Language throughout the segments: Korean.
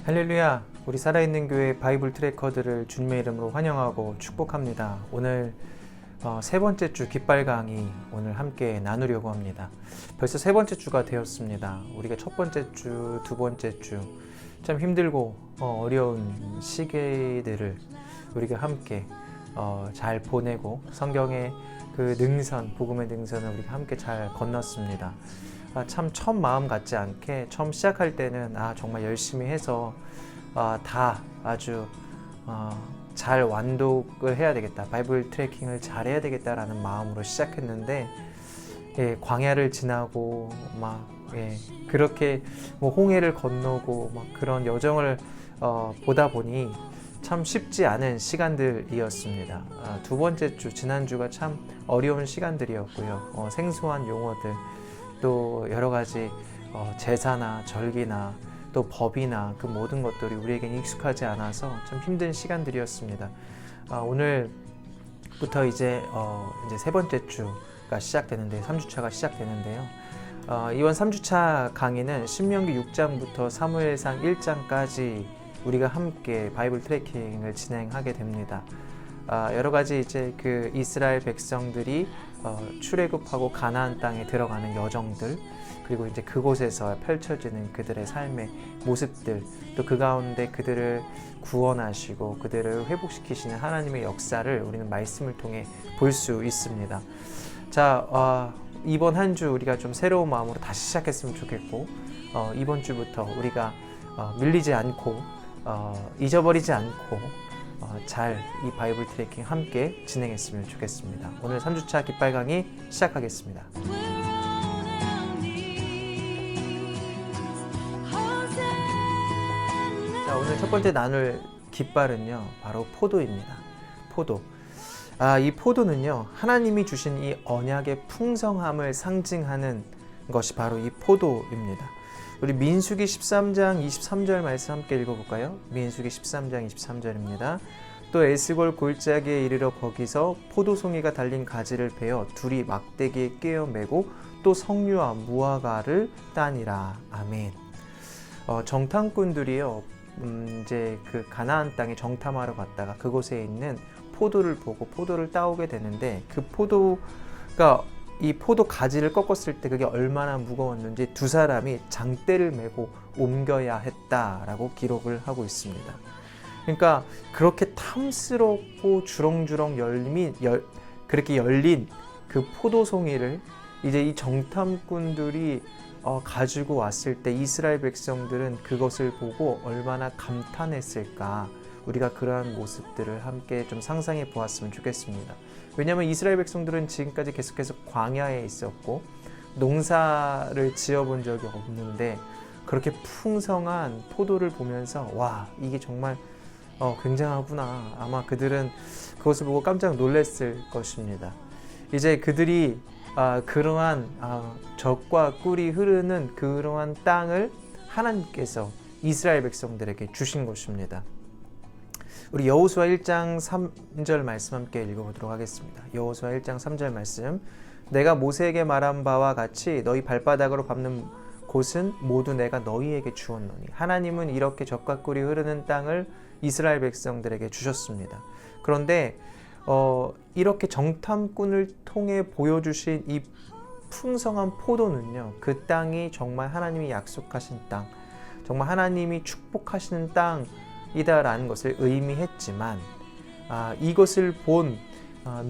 할렐루야, 우리 살아있는 교회 바이블 트래커들을 주님의 이름으로 환영하고 축복합니다. 오늘 세 번째 주 깃발 강의 오늘 함께 나누려고 합니다. 벌써 세 번째 주가 되었습니다. 우리가 첫 번째 주, 두 번째 주 참 힘들고 어려운 시기들을 우리가 함께 잘 보내고 성경의 그 능선, 복음의 능선을 우리가 함께 잘 건넜습니다. 참 처음 마음 같지 않게 처음 시작할 때는 정말 열심히 해서 다 아주 잘 완독을 해야 되겠다, 바이블 트래킹을 잘 해야 되겠다라는 마음으로 시작했는데 광야를 지나고 그렇게 홍해를 건너고 그런 여정을 보다 보니 참 쉽지 않은 시간들이었습니다. 두 번째 주, 지난주가 참 어려운 시간들이었고요. 생소한 용어들, 또 여러 가지 제사나 절기나 또 법이나 그 모든 것들이 우리에겐 익숙하지 않아서 참 힘든 시간들이었습니다. 오늘부터 이제 세 번째 주가 시작되는데 3주차가 시작되는데요. 이번 3주차 강의는 신명기 6장부터 사무엘상 1장까지 우리가 함께 바이블 트래킹을 진행하게 됩니다. 여러 가지 이제 그 이스라엘 백성들이 출애굽하고 가나안 땅에 들어가는 여정들, 그리고 이제 그곳에서 펼쳐지는 그들의 삶의 모습들, 또 그 가운데 그들을 구원하시고 그들을 회복시키시는 하나님의 역사를 우리는 말씀을 통해 볼 수 있습니다. 자, 이번 한 주 우리가 좀 새로운 마음으로 다시 시작했으면 좋겠고, 이번 주부터 우리가 밀리지 않고 잊어버리지 않고 잘 이 바이블 트래킹 함께 진행했으면 좋겠습니다. 오늘 3주차 깃발 강의 시작하겠습니다. 자, 오늘 첫 번째 나눌 깃발은요, 바로 포도입니다. 포도. 이 포도는요, 하나님이 주신 이 언약의 풍성함을 상징하는 것이 바로 이 포도입니다. 우리 민수기 13장 23절 말씀 함께 읽어볼까요? 민수기 13장 23절입니다. 또 에스골 골짜기에 이르러 거기서 포도송이가 달린 가지를 베어 둘이 막대기에 끼어 매고 또 석류와 무화과를 따니라. 아멘. 정탐꾼들이요, 이제 그 가나안 땅에 정탐하러 갔다가 그곳에 있는 포도를 보고 포도를 따오게 되는데, 그 포도가 이 포도 가지를 꺾었을 때 그게 얼마나 무거웠는지 두 사람이 장대를 메고 옮겨야 했다라고 기록을 하고 있습니다. 그러니까 그렇게 탐스럽고 주렁주렁 그렇게 열린 그 포도송이를 이제 이 정탐꾼들이 가지고 왔을 때 이스라엘 백성들은 그것을 보고 얼마나 감탄했을까, 우리가 그러한 모습들을 함께 좀 상상해 보았으면 좋겠습니다. 왜냐하면 이스라엘 백성들은 지금까지 계속해서 광야에 있었고 농사를 지어본 적이 없는데, 그렇게 풍성한 포도를 보면서 와, 이게 정말 굉장하구나, 아마 그들은 그것을 보고 깜짝 놀랐을 것입니다. 이제 그들이 그러한 젖과 꿀이 흐르는 그러한 땅을 하나님께서 이스라엘 백성들에게 주신 것입니다. 우리 여호수아 1장 3절 말씀 함께 읽어보도록 하겠습니다. 여호수아 1장 3절 말씀. 내가 모세에게 말한 바와 같이 너희 발바닥으로 밟는 곳은 모두 내가 너희에게 주었노니. 하나님은 이렇게 젖과 꿀이 흐르는 땅을 이스라엘 백성들에게 주셨습니다. 그런데 이렇게 정탐꾼을 통해 보여주신 이 풍성한 포도는요, 그 땅이 정말 하나님이 약속하신 땅, 정말 하나님이 축복하시는 땅 이다라는 것을 의미했지만, 이것을 본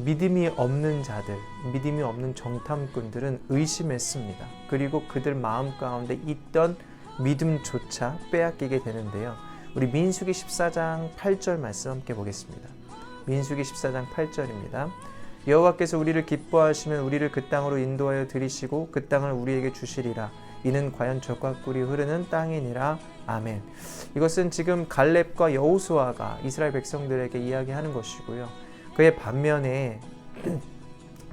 믿음이 없는 자들, 믿음이 없는 정탐꾼들은 의심했습니다. 그리고 그들 마음 가운데 있던 믿음조차 빼앗기게 되는데요. 우리 민수기 14장 8절 말씀 함께 보겠습니다. 민수기 14장 8절입니다. 여호와께서 우리를 기뻐하시면 우리를 그 땅으로 인도하여 들이시고 그 땅을 우리에게 주시리라. 이는 과연 젖과 꿀이 흐르는 땅이니라. 아멘. 이것은 지금 갈렙과 여호수아가 이스라엘 백성들에게 이야기하는 것이고요. 그의 반면에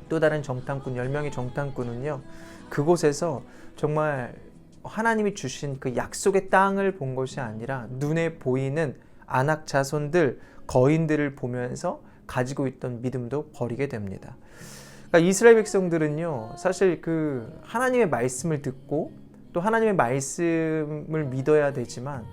또 다른 정탐꾼, 10명의 정탐꾼은요, 그곳에서 정말 하나님이 주신 그 약속의 땅을 본 것이 아니라 눈에 보이는 아낙 자손들, 거인들을 보면서 가지고 있던 믿음도 버리게 됩니다. 그러니까 이스라엘 백성들은요, 사실 그 하나님의 말씀을 듣고 또 하나님의 말씀을 믿어야 되지만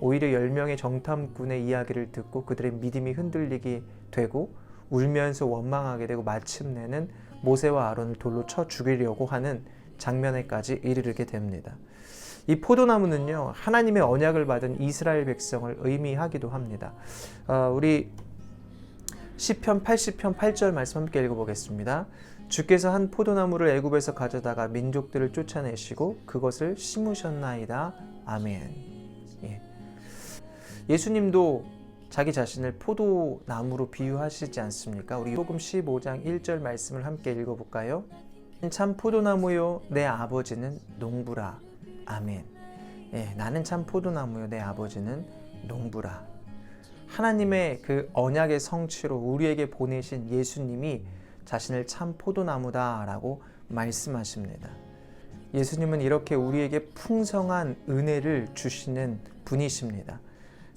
오히려 10명의 정탐꾼의 이야기를 듣고 그들의 믿음이 흔들리게 되고 울면서 원망하게 되고 마침내는 모세와 아론을 돌로 쳐 죽이려고 하는 장면에까지 이르게 됩니다. 이 포도나무는요, 하나님의 언약을 받은 이스라엘 백성을 의미하기도 합니다. 우리 시편 80편 8절 말씀 함께 읽어보겠습니다. 주께서 한 포도나무를 애굽에서 가져다가 민족들을 쫓아내시고 그것을 심으셨나이다. 아멘. 예수님도 자기 자신을 포도나무로 비유하시지 않습니까? 우리 요한복음 15장 1절 말씀을 함께 읽어볼까요? 참 포도나무요 내 아버지는 농부라. 아멘. 나는 참 포도나무요 내 아버지는 농부라. 하나님의 그 언약의 성취로 우리에게 보내신 예수님이 자신을 참 포도나무다라고 말씀하십니다. 예수님은 이렇게 우리에게 풍성한 은혜를 주시는 분이십니다.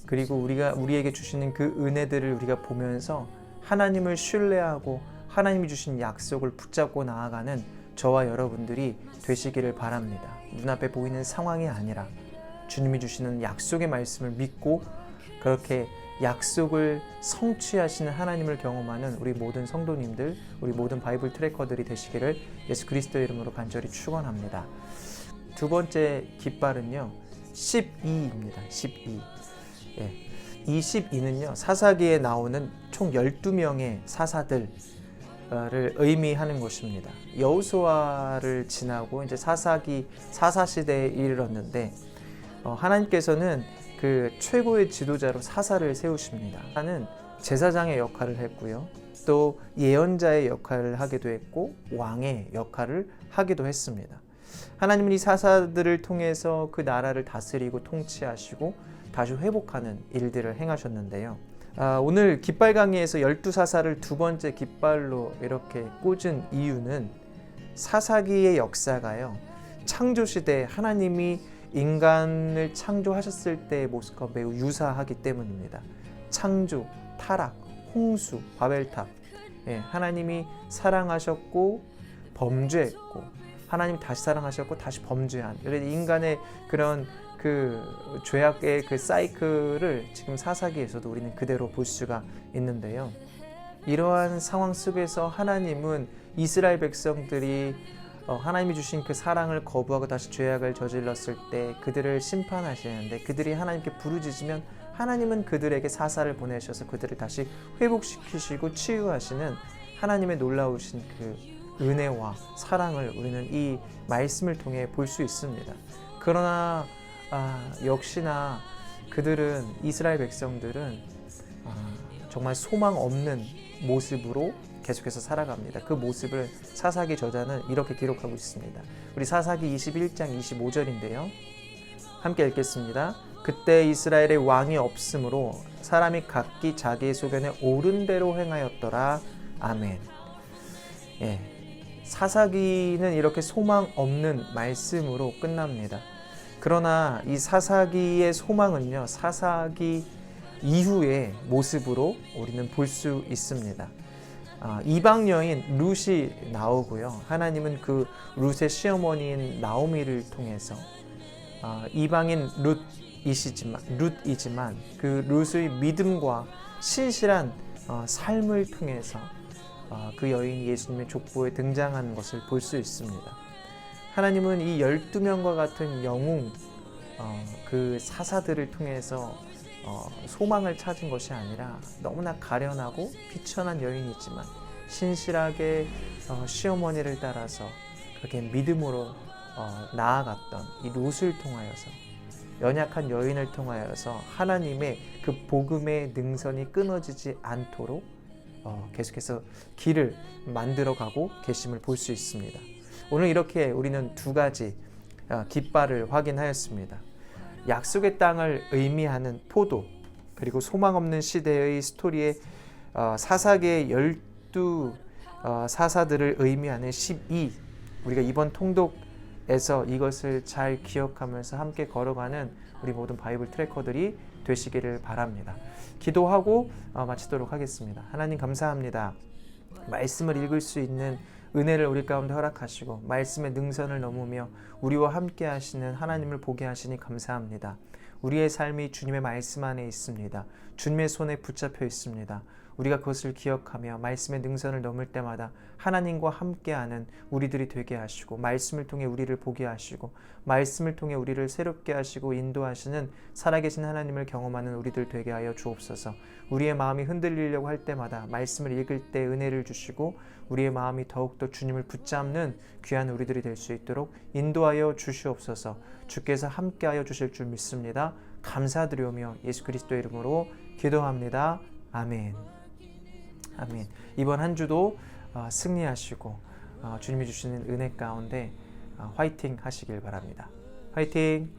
그리고 우리에게 주시는 그 은혜들을 우리가 보면서 하나님을 신뢰하고 하나님이 주신 약속을 붙잡고 나아가는 저와 여러분들이 되시기를 바랍니다. 눈앞에 보이는 상황이 아니라 주님이 주시는 약속의 말씀을 믿고 그렇게 약속을 성취하시는 하나님을 경험하는 우리 모든 성도님들, 우리 모든 바이블 트래커들이 되시기를 예수 그리스도의 이름으로 간절히 축원합니다. 두 번째 깃발은요, 12입니다. 12. 이 12는요, 사사기에 나오는 총 12명의 사사들을 의미하는 것입니다. 여호수아를 지나고 이제 사사 시대에 이르렀는데 하나님께서는 그 최고의 지도자로 사사를 세우십니다. 사사는 제사장의 역할을 했고요. 또 예언자의 역할을 하기도 했고 왕의 역할을 하기도 했습니다. 하나님은 이 사사들을 통해서 그 나라를 다스리고 통치하시고 다시 회복하는 일들을 행하셨는데요. 오늘 깃발 강의에서 12사사를 두 번째 깃발로 이렇게 꽂은 이유는 사사기의 역사가요, 창조시대에 하나님이 인간을 창조하셨을 때의 모습과 매우 유사하기 때문입니다. 창조, 타락, 홍수, 바벨탑. 하나님이 사랑하셨고 범죄했고 하나님이 다시 사랑하셨고 다시 범죄한, 그래서 인간의 그런 그 죄악의 그 사이클을 지금 사사기에서도 우리는 그대로 볼 수가 있는데요. 이러한 상황 속에서 하나님은 이스라엘 백성들이 하나님이 주신 그 사랑을 거부하고 다시 죄악을 저질렀을 때 그들을 심판하시는데, 그들이 하나님께 부르짖으면 하나님은 그들에게 사사를 보내셔서 그들을 다시 회복시키시고 치유하시는 하나님의 놀라우신 그 은혜와 사랑을 우리는 이 말씀을 통해 볼 수 있습니다. 그러나 역시나 그들은, 이스라엘 백성들은 정말 소망 없는 모습으로 계속해서 살아갑니다. 그 모습을 사사기 저자는 이렇게 기록하고 있습니다. 우리 사사기 21장 25절인데요. 함께 읽겠습니다. 그때 이스라엘의 왕이 없으므로 사람이 각기 자기의 소견에 옳은 대로 행하였더라. 아멘. 사사기는 이렇게 소망 없는 말씀으로 끝납니다. 그러나 이 사사기의 소망은요, 사사기 이후의 모습으로 우리는 볼 수 있습니다. 이방 여인 룻이 나오고요. 하나님은 그 룻의 시어머니인 나오미를 통해서 이방인 룻이지만 그 룻의 믿음과 신실한 삶을 통해서 그 여인이 예수님의 족보에 등장하는 것을 볼 수 있습니다. 하나님은 이 12명과 같은 영웅, 그 사사들을 통해서 소망을 찾은 것이 아니라 너무나 가련하고 비천한 여인이지만 신실하게 시어머니를 따라서 그렇게 믿음으로 나아갔던 이 룻을 통하여서, 연약한 여인을 통하여서 하나님의 그 복음의 능선이 끊어지지 않도록 계속해서 길을 만들어가고 계심을 볼 수 있습니다. 오늘 이렇게 우리는 두 가지 깃발을 확인하였습니다. 약속의 땅을 의미하는 포도, 그리고 소망 없는 시대의 스토리의 사사기의 12 사사들을 의미하는 12. 우리가 이번 통독에서 이것을 잘 기억하면서 함께 걸어가는 우리 모든 바이블 트래커들이 되시기를 바랍니다. 기도하고 마치도록 하겠습니다. 하나님 감사합니다. 말씀을 읽을 수 있는 은혜를 우리 가운데 허락하시고 말씀의 능선을 넘으며 우리와 함께 하시는 하나님을 보게 하시니 감사합니다. 우리의 삶이 주님의 말씀 안에 있습니다. 주님의 손에 붙잡혀 있습니다. 우리가 그것을 기억하며 말씀의 능선을 넘을 때마다 하나님과 함께하는 우리들이 되게 하시고, 말씀을 통해 우리를 보게 하시고, 말씀을 통해 우리를 새롭게 하시고 인도하시는 살아계신 하나님을 경험하는 우리들 되게 하여 주옵소서. 우리의 마음이 흔들리려고 할 때마다 말씀을 읽을 때 은혜를 주시고, 우리의 마음이 더욱더 주님을 붙잡는 귀한 우리들이 될 수 있도록 인도하여 주시옵소서. 주께서 함께하여 주실 줄 믿습니다. 감사드리오며 예수 그리스도의 이름으로 기도합니다. 아멘. 아멘. 이번 한 주도 승리하시고 주님이 주시는 은혜 가운데 화이팅 하시길 바랍니다. 화이팅!